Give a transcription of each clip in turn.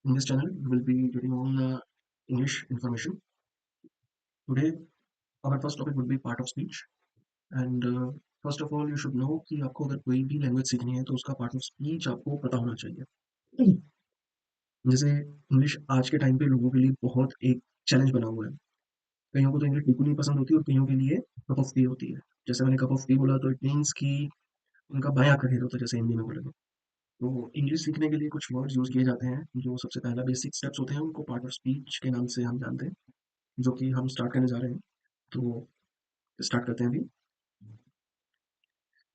In this channel, you will be getting all English information. Today, our first topic would be part of speech. And first of all, you should know कि आपको अगर कोई भी language सीखनी है तो उसका पार्ट ऑफ स्पीच आपको पता होना चाहिए। जैसे इंग्लिश आज के टाइम पे लोगों के लिए बहुत एक चैलेंज बना हुआ है। कईयों को तो इंग्लिश बिल्कुल नहीं पसंद होती और कईयों के लिए कप ऑफ टी होती है। जैसे मैंने कप ऑफ टी बोला तो इट मीन्स कि उनका बायां खरीद होता है, जैसे हिंदी में बोले तो इंग्लिश सीखने के लिए कुछ वर्ड्स यूज़ किए जाते हैं जो सबसे पहला बेसिक स्टेप्स होते हैं, उनको पार्ट ऑफ स्पीच के नाम से हम जानते हैं, जो कि हम स्टार्ट करने जा रहे हैं। तो स्टार्ट करते हैं अभी।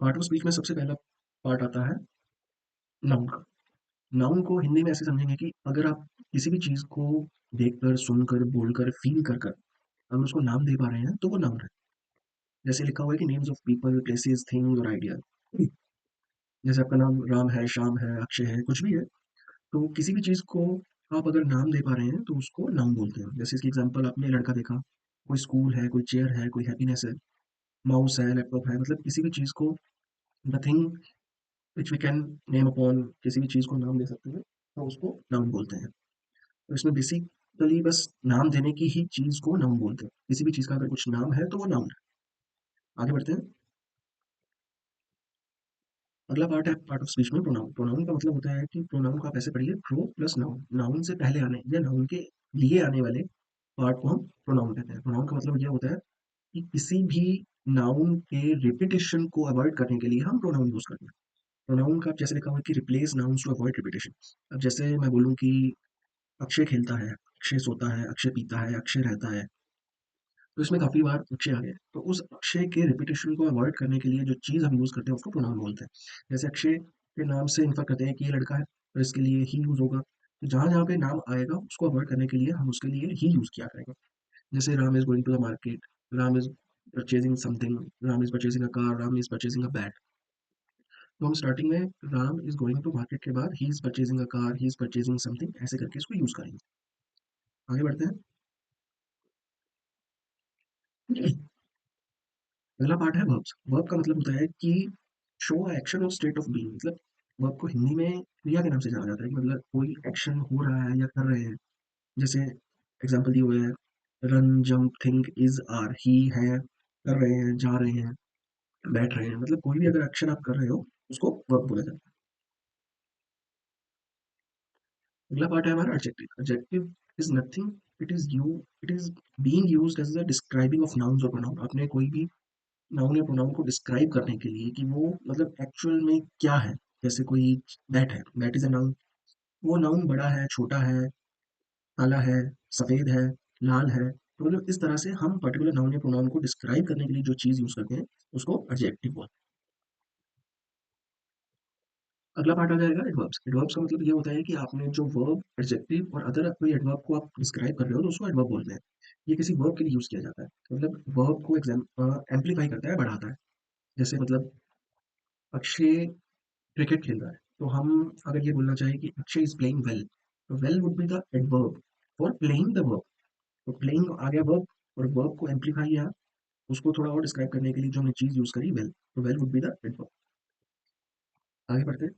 पार्ट ऑफ स्पीच में सबसे पहला पार्ट आता है नाउन का। नाउन को हिंदी में ऐसे समझेंगे कि अगर आप किसी भी चीज़ को देखकर, सुनकर, बोलकर, फील कर कर अगर उसको नाम दे पा रहे हैं तो वो नाउन है। जैसे लिखा हुआ है कि names of people, places, things और आइडिया। जैसे आपका नाम राम है, श्याम है, अक्षय है, कुछ भी है, तो किसी भी चीज़ को आप अगर नाम दे पा रहे हैं तो उसको नाउन बोलते हैं। जैसे इसकी एग्जांपल, आपने लड़का देखा, कोई स्कूल है, कोई चेयर है, कोई हैप्पीनेस है, माउस है, लैपटॉप है, मतलब किसी भी चीज़ को the thing which we can name upon, किसी भी चीज़ को नाम दे सकते हैं, तो उसको नाउन बोलते हैं। तो इसमें बेसिकली बस नाम देने की ही चीज़ को नाउन बोलते हैं। किसी भी चीज़ का अगर कुछ नाम है तो वो नाउन है। आगे बढ़ते हैं। अगला पार्ट है पार्ट ऑफ स्पीच में प्रोनाउन। प्रोनाउन का मतलब होता है कि प्रोनाउन को आप ऐसे पढ़िए, प्रो प्लस नाउन। नाउन से पहले आने या नाउन के लिए आने वाले पार्ट को हम प्रोनाउन कहते हैं। प्रोनाउन का मतलब ये होता है कि किसी भी नाउन के रिपीटिशन को अवॉइड करने के लिए हम प्रोनाउन यूज करते हैं। प्रोनाउन का जैसे लिखा हुआ है कि replace nouns to avoid repetition. अब जैसे मैं बोलूँ कि अक्षय खेलता है, अक्षय सोता है, अक्षय पीता है, अक्षय रहता है, तो इसमें काफ़ी बार अक्षय आ गया। तो उस अक्षय के रिपीटिशन को अवॉइड करने के लिए जो चीज़ हम यूज़ करते हैं उसको प्रोनाउन बोलते हैं। जैसे अक्षय के नाम से इन्फर करते हैं कि ये लड़का है, तो इसके लिए ही यूज़ होगा। तो जहाँ-जहाँ पे नाम आएगा उसको अवॉइड करने के लिए हम उसके लिए ही यूज़ किया करेंगे। जैसे Ram is going to the market, Ram is purchasing something, Ram is purchasing a car, Ram is purchasing a bat. तो हम स्टार्टिंग में Ram is going to market के बाद he is purchasing a car, he is purchasing something, ऐसे करके इसको यूज़ करेंगे। आगे बढ़ते हैं। पहला पार्ट है वर्ब्स। वर्ब का मतलब होता है कि शो एक्शन और स्टेट ऑफ बीइंग। मतलब वर्ब को हिंदी में क्रिया के नाम से जाना जाता है कि मतलब कोई एक्शन हो रहा है या कर रहे हैं। जैसे एग्जांपल दिए हुए हैं, run, jump, think, is, are, ही है, कर रहे हैं, जा रहे हैं, बैठ रहे हैं, मतलब कोई भी अगर एक्शन आप कर रहे हो उसको वर्ब बोला जाता है। अगला पार्ट है हमारा adjective. Adjective is nothing, it is you, it is being used as a describing of nouns और प्रोनाउन। आपने कोई भी नाउन या प्रोनाउन को डिस्क्राइब करने के लिए कि वो मतलब एक्चुअल में क्या है। जैसे कोई बैट है, बैट इज अ नाउन। वो नाउन बड़ा है, छोटा है, काला है, सफेद है, लाल है, तो मतलब इस तरह से हम पर्टिकुलर नाउन या प्रोनाउन को डिस्क्राइब करने के लिए जो चीज यूज करते हैं उसको एडजेक्टिव बोलते हैं। अगला पार्ट आ जाएगा एडवर्ब्स। एडवर्ब्स का मतलब ये होता है कि आपने जो वर्ब, एडजेक्टिव और अदर कोई एडवर्ब को आप डिस्क्राइब कर रहे हो तो उसको एडवर्ब बोलते हैं। ये किसी वर्ब के लिए यूज किया जाता है, मतलब वर्ब को एम्पलीफाई करता है, बढ़ाता है। जैसे मतलब अक्षय क्रिकेट खेल रहा है, तो हम अगर ये बोलना चाहें कि अक्षय इज प्लेइंग वेल, तो well would be the adverb for playing the verb. तो प्लेइंग आ गया वर्ब, और वर्ब को एम्पलीफाई या उसको थोड़ा और डिस्क्राइब करने के लिए जो हमने चीज यूज करी वेल, तो well would be the adverb. आगे बढ़ते हैं।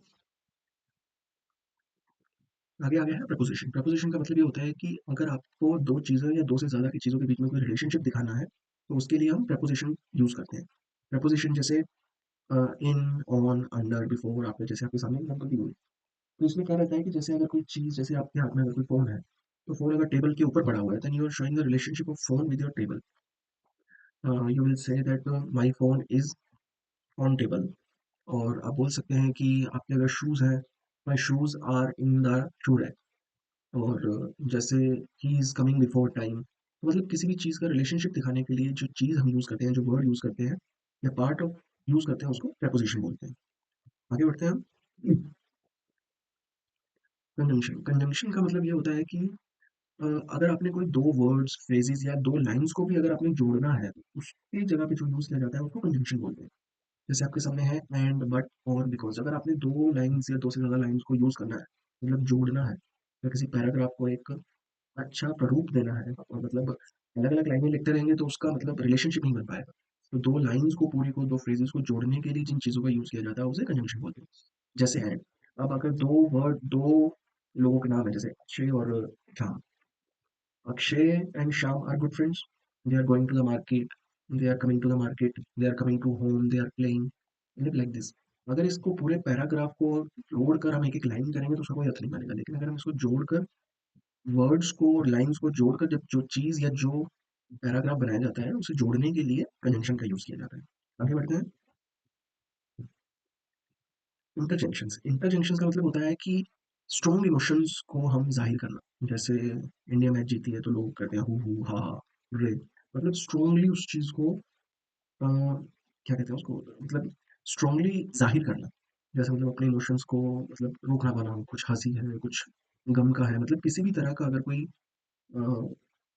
आगे आ गया है प्रपोजिशन। प्रपोजिशन का मतलब ये होता है कि अगर आपको दो चीज़ें या दो से ज़्यादा की चीज़ों के बीच में कोई रिलेशनशिप दिखाना है तो उसके लिए हम प्रपोजिशन यूज करते हैं। प्रपोजिशन जैसे इन, ऑन, अंडर, बिफोर, आपने जैसे आपके सामने एग्जाम्पल दी हुई। तो इसमें क्या रहता है कि जैसे अगर कोई चीज़, जैसे आपके हाथ में अगर कोई फ़ोन है, तो फ़ोन अगर टेबल के ऊपर पड़ा हुआ है, then you are showing the relationship of phone with your table. You will say that my phone is on table. और आप बोल सकते हैं कि आपके अगर शूज़ हैं, my shoes are in the shoe rack. और जैसे he is coming before time, तो मतलब किसी भी चीज़ का रिलेशनशिप दिखाने के लिए जो चीज़ हम यूज़ करते हैं, जो वर्ड यूज़ करते हैं या पार्ट ऑफ यूज़ करते हैं, उसको प्रेपोजिशन बोलते हैं। आगे बढ़ते हैं हम। कंजंक्शन। कंजंक्शन का मतलब ये होता है कि अगर आपने कोई दो वर्ड्स, फ्रेजेस या दो लाइंस को भी अगर आपने जोड़ना है तो उसकी जगह पे जो यूज किया जाता है उसको कंजंक्शन बोलते हैं। जैसे आपके सामने है एंड, बट और बिकॉज। अगर आपने दो लाइंस या दो से ज्यादा लाइंस को यूज करना है, मतलब जोड़ना है, या किसी पैराग्राफ को एक अच्छा प्रारूप देना है, और मतलब अलग अलग लाइनें लिखते रहेंगे तो उसका मतलब रिलेशनशिप नहीं बन पाएगा। तो दो लाइंस को पूरी को, दो फ्रेजेस को जोड़ने के लिए जिन चीजों का यूज किया जाता है उसे कंजंक्शन बोलते हैं। जैसे एंड। अब अगर दो वर्ड, दो लोगों के नाम है जैसे अक्षय और Shyam. Akshay and Shyam are good friends, they are going to the market, they are coming to the market, they are coming to home, they are playing, like this. अगर इसको पूरे पैराग्राफ को जोड़कर हम एक एक लाइन करेंगे तो उसका कोई अर्थ नहीं बनेगा, लेकिन अगर हम इसको जोड़कर वर्ड्स को और लाइंस को जोड़कर जब जो चीज या जो पैराग्राफ बनाया जाता है उसे जोड़ने के लिए कंजंक्शन का यूज किया जाता है। आगे बढ़ते हैं। इंटरजेक्शंस, इंटरजेक्शंस का मतलब होता है कि स्ट्रॉन्ग इमोशंस को हम जाहिर करना। जैसे इंडिया मैच जीती है तो लोग कहते हैं हु हा हा, रे, मतलब स्ट्रॉन्गली उस चीज को क्या कहते हैं उसको, मतलब स्ट्रॉन्गली जाहिर करना। जैसे मतलब अपने इमोशंस को मतलब रोक ना पाना, कुछ हंसी है, कुछ गम का है, मतलब किसी भी तरह का अगर कोई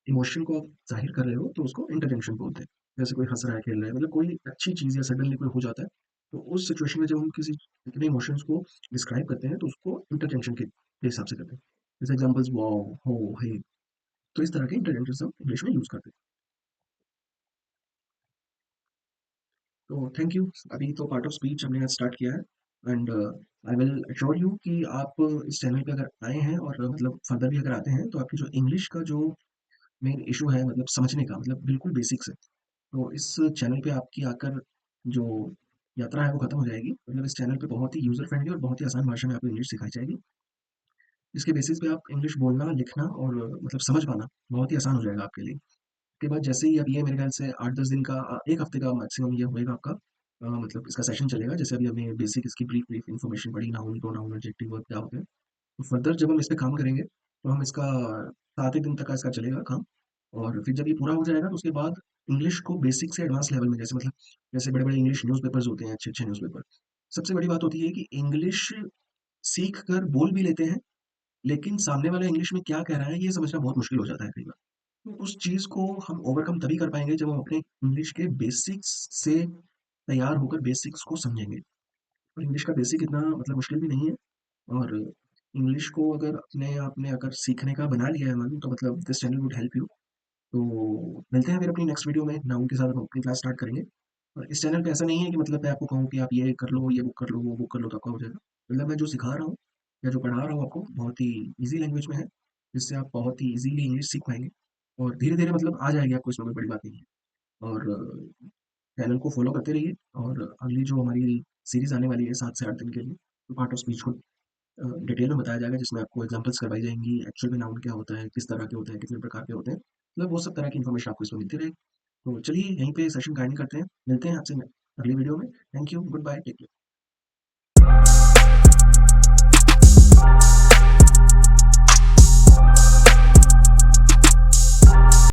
इमोशन को आप जाहिर कर रहे हो तो उसको इंटरजेक्शन बोलते हैं। जैसे कोई हंस रहा है, खेल रहा है, मतलब कोई अच्छी चीज़ या सडनली कोई हो जाता है, तो उस सिचुएशन में जब हम किसी अपने इमोशंस को डिस्क्राइब करते हैं तो उसको इंटरजेक्शन के हिसाब से करते हैं। जैसे एग्जांपल्स वाओ, हो, हे, तो इस तरह के इंटरजेक्शंस हम इंग्लिश में यूज करते हैं। तो थैंक यू। अभी तो पार्ट ऑफ स्पीच हमने आज स्टार्ट किया है, and I will assure you कि आप इस चैनल पे अगर आए हैं और मतलब फर्दर भी अगर आते हैं तो आपकी जो इंग्लिश का जो मेन इशू है, मतलब समझने का, मतलब बिल्कुल बेसिक्स है, तो इस चैनल पे आपकी आकर जो यात्रा है वो खत्म हो जाएगी। मतलब इस चैनल पे बहुत ही यूजर फ्रेंडली और बहुत ही आसान भाषा में आपको इंग्लिश सिखाई जाएगी, जिसके बेसिस पे आप इंग्लिश बोलना, लिखना और मतलब समझ पाना बहुत ही आसान हो जाएगा आपके लिए। उसके बाद जैसे ही अब ये मेरे ख्याल से 8-10 दिन का, 1 हफ्ते का मैक्सिमम ये होएगा आपका, मतलब इसका सेशन चलेगा। जैसे अभी हमने बेसिक इसकी ब्रीफ ब्रीफ इन्फॉर्मेशन पढ़ी, नाउन प्रोनाउन एडजेक्टिव वर्ब क्या होते हैं, तो फर्दर जब हम इस पे काम करेंगे तो हम इसका 7 एक दिन तक का इसका चलेगा काम। और फिर जब ये पूरा हो जाएगा तो उसके बाद इंग्लिश को बेसिक से एडवांस लेवल में, जैसे मतलब जैसे बड़े बड़े इंग्लिश न्यूज़पेपर्स होते हैं, अच्छे अच्छे न्यूज़पेपर, सबसे बड़ी बात होती है कि इंग्लिश सीख कर बोल भी लेते हैं, लेकिन सामने वाला इंग्लिश में क्या कह रहा है ये समझना बहुत मुश्किल हो जाता है कई बार। तो उस चीज़ को हम ओवरकम तभी कर पाएंगे जब हम अपने इंग्लिश के बेसिक्स से तैयार होकर बेसिक्स को समझेंगे। और इंग्लिश का बेसिक इतना मतलब मुश्किल भी नहीं है। और इंग्लिश को अगर अपने आपने अगर सीखने का बना लिया है मन, तो मतलब this channel would help you. तो मिलते हैं फिर अपनी नेक्स्ट वीडियो में, नाउन के साथ हम अपनी क्लास स्टार्ट करेंगे। और इस चैनल पे ऐसा नहीं है कि मतलब मैं आपको कहूँ कि आप ये कर लो, ये बुक कर लो, वो बुक कर लो तो आपका हो जाएगा। मतलब मैं जो सिखा रहा हूँ या जो पढ़ा रहा हूँ आपको बहुत ही ईजी लैंग्वेज में है, जिससे आप बहुत ही ईजीली इंग्लिश सीख पाएंगे। और धीरे धीरे मतलब आ जाएगी आपको, इसमें कोई बड़ी बात नहीं है। और चैनल को फॉलो करते रहिए। और अगली जो हमारी सीरीज आने वाली है 7 से 8 दिन के लिए, तो पार्ट ऑफ स्पीच को डिटेल में बताया जाएगा, जिसमें आपको एग्जांपल्स करवाई जाएंगी, एक्चुअल में नाउन क्या होता है, किस तरह के होते हैं, कितने प्रकार के होते हैं, मतलब वो सब तरह की इन्फॉर्मेशन आपको इसमें मिलती रहेगी। तो चलिए यहीं पे सेशन का एंड करते हैं, मिलते हैं आपसे अगली वीडियो में। Thank you, goodbye, take care.